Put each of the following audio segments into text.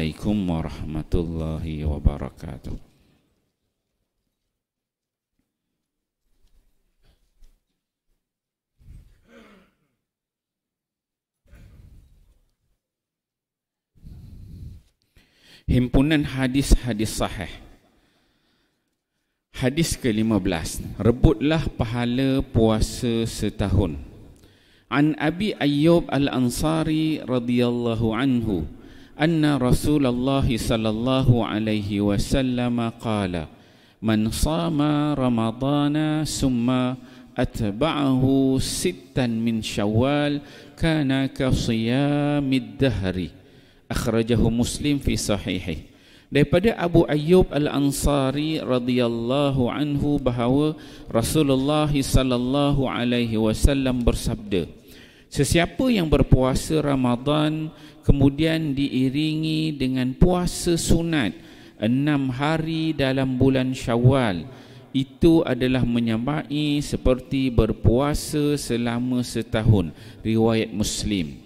Assalamualaikum warahmatullahi wabarakatuh. Himpunan hadis-hadis sahih. Hadis ke-15. Rebutlah pahala puasa setahun. An Abi Ayyub Al-Ansari radhiyallahu anhu anna Rasulullah sallallahu alaihi wasallam qala man sama ramadana summa atba'ahu sittan min syawal kana ka siyamid dahri. Akhrajahu Muslim fi sahihih. Daripada Abu Ayyub Al-Ansari radhiyallahu anhu bahawa Rasulullah sallallahu alaihi wasallam bersabda, sesiapa yang berpuasa Ramadan kemudian diiringi dengan puasa sunat 6 hari dalam bulan Syawal, itu adalah menyamai seperti berpuasa selama setahun. Riwayat Muslim.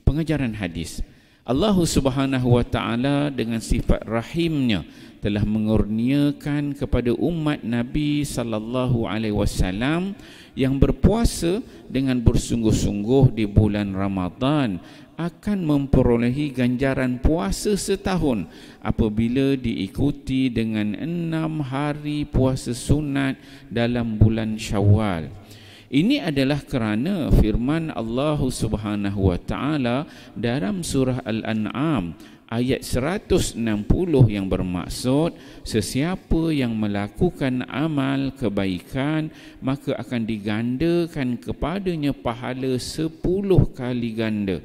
Pengajaran hadis. Allah Subhanahu wa taala dengan sifat rahimnya telah mengurniakan kepada umat Nabi sallallahu alaihi wasallam yang berpuasa dengan bersungguh-sungguh di bulan Ramadan akan memperolehi ganjaran puasa setahun apabila diikuti dengan 6 hari puasa sunat dalam bulan Syawal. Ini adalah kerana firman Allah Subhanahu wa taala dalam surah Al-An'am ayat 160 yang bermaksud sesiapa yang melakukan amal kebaikan maka akan digandakan kepadanya pahala 10 kali ganda.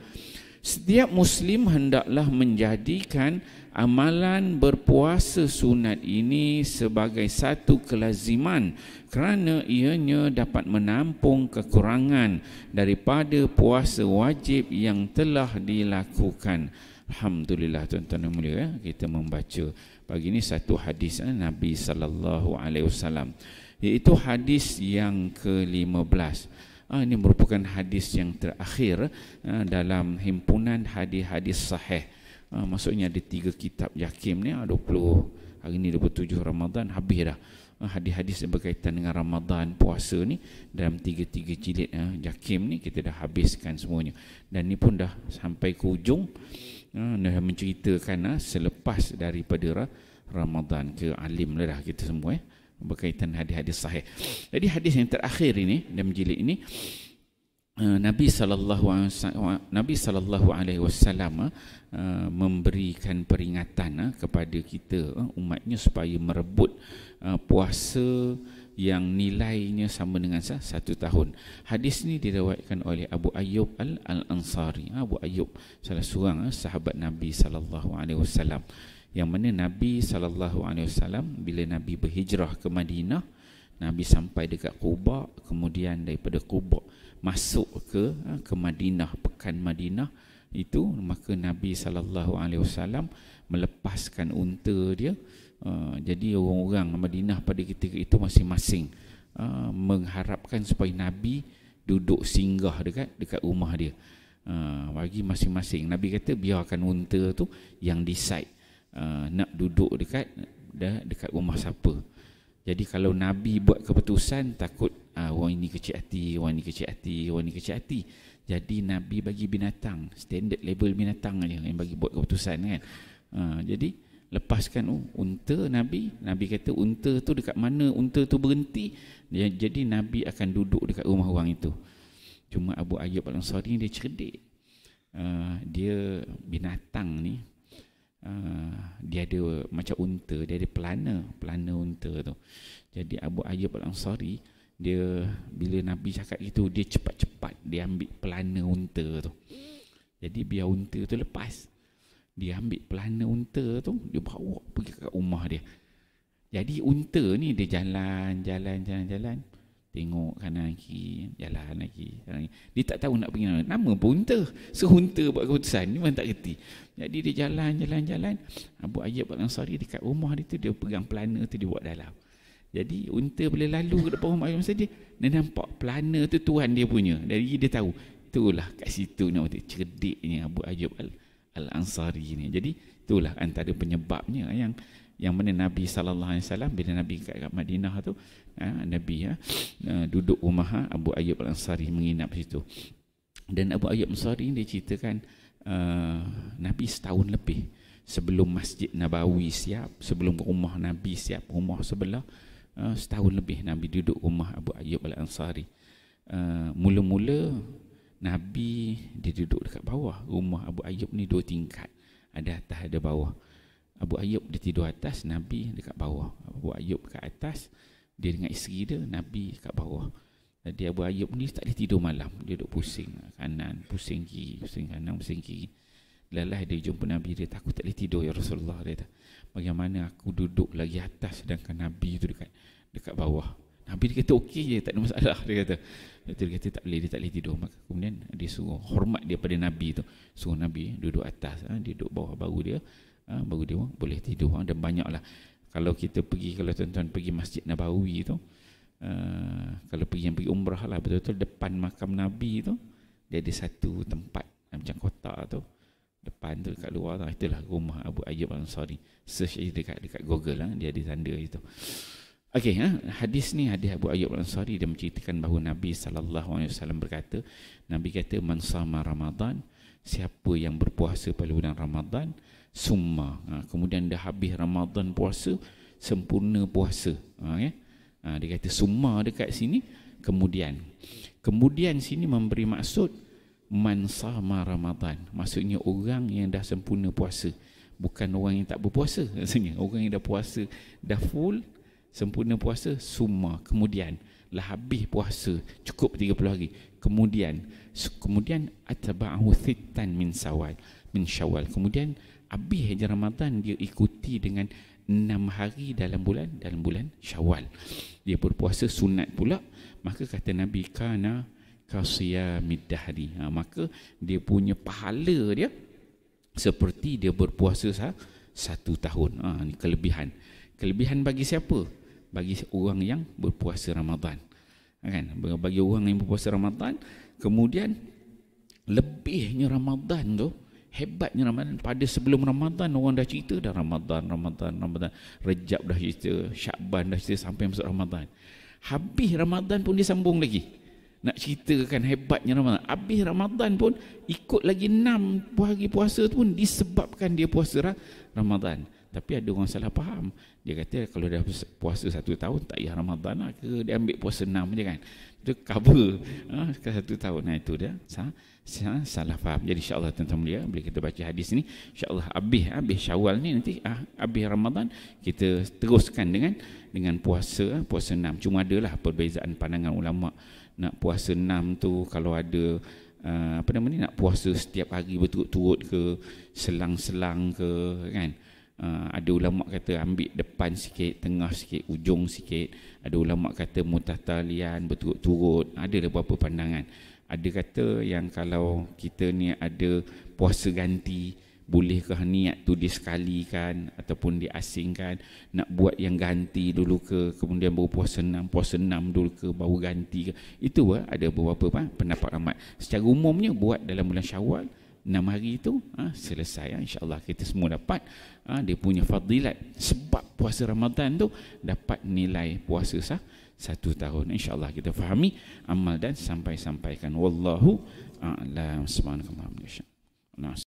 Setiap Muslim hendaklah menjadikan amalan berpuasa sunat ini sebagai satu kelaziman kerana ianya dapat menampung kekurangan daripada puasa wajib yang telah dilakukan. Alhamdulillah tuan-tuan dan mulia, kita membaca pagi ini satu hadis Nabi sallallahu alaihi wasallam, iaitu hadis yang ke-15. Ini merupakan hadis yang terakhir dalam himpunan hadis-hadis sahih. Maksudnya ada 3 kitab Jakim ni, 20 hari ni 27 Ramadan habis dah. Hadis-hadis yang berkaitan dengan Ramadan, puasa ni dalam 3 jilid Jakim ni kita dah habiskan semuanya. Dan ni pun dah sampai ke ujung, dah menceritakan selepas daripada Ramadan ke alim lah dah kita semua berkaitan hadis-hadis sahih. Jadi hadis yang terakhir ini dalam jilid ini, Nabi sallallahu alaihi wasallam memberikan peringatan kepada kita umatnya supaya merebut puasa yang nilainya sama dengan 1 tahun. Hadis ini diriwayatkan oleh Abu Ayyub Al-Ansari. Abu Ayyub salah seorang sahabat Nabi sallallahu alaihi wasallam, yang mana Nabi sallallahu alaihi wasallam bila Nabi berhijrah ke Madinah, Nabi sampai dekat Quba, kemudian daripada Quba masuk ke Madinah, pekan Madinah itu, maka Nabi sallallahu alaihi wasallam melepaskan unta dia. Jadi orang-orang Madinah pada ketika itu masing-masing mengharapkan supaya Nabi duduk singgah dekat rumah dia. Bagi masing-masing, Nabi kata biarkan unta tu yang decide nak duduk dekat rumah siapa. Jadi kalau Nabi buat keputusan, takut orang ini kecil hati, orang ini kecil hati, orang ini kecil hati. Jadi Nabi bagi binatang, standard level binatang aja yang bagi buat keputusan kan. Jadi lepaskan unta Nabi kata unta tu dekat mana unta tu berhenti, jadi Nabi akan duduk dekat rumah orang itu. Cuma Abu Ayyub Al-Ansari dia cerdik. Dia binatang ni, dia ada macam unta, dia ada pelana unta tu. Jadi Abu Ayyub Al-Ansari, dia bila Nabi cakap itu, dia cepat-cepat dia ambil pelana unta tu. Jadi biar unta tu lepas, dia ambil pelana unta tu, dia bawa pergi ke rumah dia. Jadi unta ni dia jalan, tengok kanan kiri, jalan lagi. Dia tak tahu nak pergi mana. Nama pun unta. So unta buat keputusan, ni memang tak kerti. Jadi dia jalan. Abu Ayyub Al-Ansari dekat rumah dia tu, dia pegang pelana tu, dia buat dalam. Jadi unta bila lalu ke depan rumah Ayyub, dia nampak pelana tu tuan dia punya. Dari dia tahu, itulah kat situ nak cerdiknya Abu Ayyub Al-Ansari ni. Jadi Itulah antara penyebabnya yang mana Nabi SAW bila Nabi kat Madinah tu, Nabi duduk rumah Abu Ayyub Al-Ansari, menginap situ. Dan Abu Ayyub Al-Ansari dia ceritakan Nabi setahun lebih sebelum Masjid Nabawi siap, sebelum rumah Nabi siap, rumah sebelah, setahun lebih Nabi duduk rumah Abu Ayyub Al-Ansari. Mula-mula Nabi dia duduk dekat bawah. Rumah Abu Ayyub ni 2 tingkat, ada atas ada bawah. Abu Ayyub dia tidur atas, Nabi dekat bawah. Abu Ayyub dekat atas, dia dengan isteri dia, Nabi dekat bawah. Jadi Abu Ayyub ni tak boleh tidur malam, dia duduk pusing kanan, pusing kiri, pusing kanan, pusing kiri. Lelah dia jumpa Nabi, dia takut tak boleh tidur ya Rasulullah. Dia kata, bagaimana aku duduk lagi atas sedangkan Nabi tu dekat bawah. Nabi dia kata okey je, tak ada masalah. Dia kata tak boleh, dia tak boleh tidur. Maka kemudian dia suruh hormat dia pada Nabi tu, suruh Nabi duduk atas, dia duduk bawah, baru dia boleh tidur. Dan banyaklah kalau kita pergi, kalau tuan-tuan pergi Masjid Nabawi tu, kalau pergi umrah lah, betul-betul depan makam Nabi tu dia ada satu tempat macam kotak tu, depan tu dekat luar tu, itulah rumah Abu Ayyub Al-Ansari. Search dekat Google dia ada tanda itu. Okey, hadis ni, hadis Abu Ayyub Al-Ansari, dia menceritakan bahawa Nabi SAW berkata, Nabi kata, man sama Ramadan, siapa yang berpuasa pada bulan Ramadan, summa, kemudian dah habis Ramadan puasa, sempurna puasa. Dia kata summa dekat sini, kemudian sini memberi maksud man sama Ramadan, maksudnya orang yang dah sempurna puasa, bukan orang yang tak berpuasa. Maksudnya orang yang dah puasa, dah full sempurna puasa, summa, kemudian lah habis puasa cukup 30 hari, kemudian atba'ahu thittan min syawal, kemudian habis je Ramadan, dia ikuti dengan 6 hari dalam bulan Syawal, dia berpuasa sunat pula. Maka kata Nabi, kana kasiyamid dahri, maka dia punya pahala dia seperti dia berpuasa 1 tahun. Ni kelebihan bagi siapa? Bagi orang yang berpuasa Ramadan, kan? Bagi orang yang berpuasa Ramadan, kemudian lebihnya Ramadan tu, hebatnya Ramadan, pada sebelum Ramadan orang dah cerita dah Ramadan, Rejab dah cerita, Syakban dah cerita, sampai masuk Ramadan. Habis Ramadan pun dia sambung lagi nak ceritakan hebatnya Ramadan. Habis Ramadan pun ikut lagi 6 hari puasa tu pun disebabkan dia puasa Ramadan. Tapi ada orang salah faham. Dia kata kalau dah puasa 1 tahun tak payah Ramadan lah ke, dia ambil puasa 6 je kan. Itu cover ke 1 tahun. Itu dia salah faham. Jadi insya-Allah tuan-tuan mulia, bila kita baca hadis ni, insya-Allah habis Syawal ni, nanti habis Ramadan kita teruskan dengan puasa 6. Cuma adalah perbezaan pandangan ulama. Nak puasa 6 tu kalau ada nak puasa setiap hari berturut-turut ke, selang-selang ke, kan? Ada ulama kata ambil depan sikit, tengah sikit, ujung sikit. Ada ulama kata mutatalian, berturut-turut. Ada beberapa pandangan. Ada kata yang kalau kita ni ada puasa ganti, bolehkah niat tu disekalikan ataupun diasingkan, nak buat yang ganti dulu ke, kemudian baru puasa 6 dulu ke, baru ganti ke. Itu ada beberapa pendapat ramai. Secara umumnya buat dalam bulan Syawal 6 hari itu selesai. InsyaAllah kita semua dapat dia punya fadilat, sebab puasa Ramadan tu dapat nilai puasa 1 tahun. InsyaAllah kita fahami, amal dan sampaikan. Wallahu a'lam. Subhanallah.